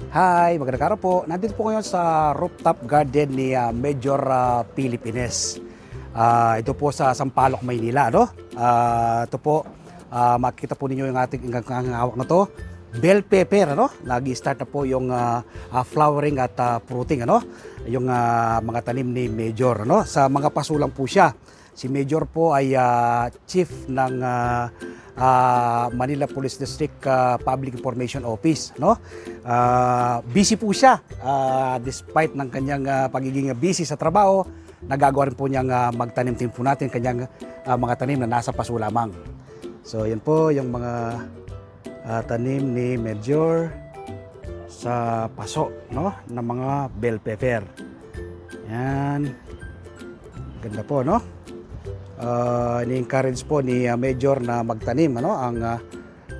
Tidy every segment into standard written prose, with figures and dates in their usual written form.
Hi, magandang araw po. Nandito po ngayon sa rooftop garden ni Major Pilipines. Ito po sa Sampaloc, Maynila. No? Ito po, makikita po ninyo yung ating hawak na to. Bell pepper, ano? Nag-start na po yung flowering at fruiting, ano? Yung mga tanim ni Major, ano? Sa mga pasulang po siya. Si Major po ay chief ng Manila Police District Public Information Office, no? Busy po siya. Despite ng kanyang pagiging busy sa trabaho, nagagawa rin po niyang magtanim din po natin kanyang mga tanim na nasa paso lamang. So, yan po yung mga tanim ni Major sa paso, no? Ng mga bell pepper. Yan. Ganda po, no? Ni-encourage po ni Major na magtanim, ano, ang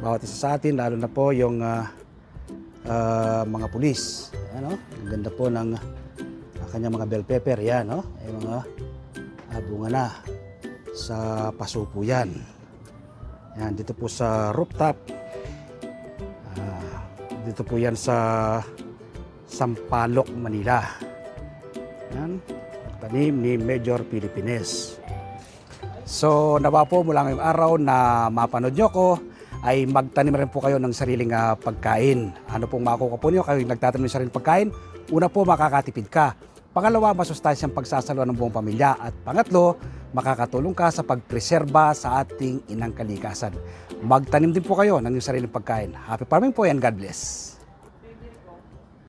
bawat isa sa atin, lalo na po yung mga pulis, ano. Ang ganda po ng kanyang mga bell pepper, yan, no. Ay mga bunga na sa paso po yan. Yan, dito po sa rooftop. Dito po yan sa Sampaloc, Manila. Yan, tanim ni Major Pilipines. So, nawa po mula ngayong araw na mapanood nyo ko, ay magtanim rin po kayo ng sariling pagkain. Ano pong makukuha po nyo kayo nagtatanim ng sariling pagkain? Una po, makakatipid ka. Pangalawa, masustansyang pagsasalo ng buong pamilya. At pangatlo, makakatulong ka sa pagpreserba sa ating inang kalikasan. Magtanim din po kayo ng sariling pagkain. Happy farming po and God bless.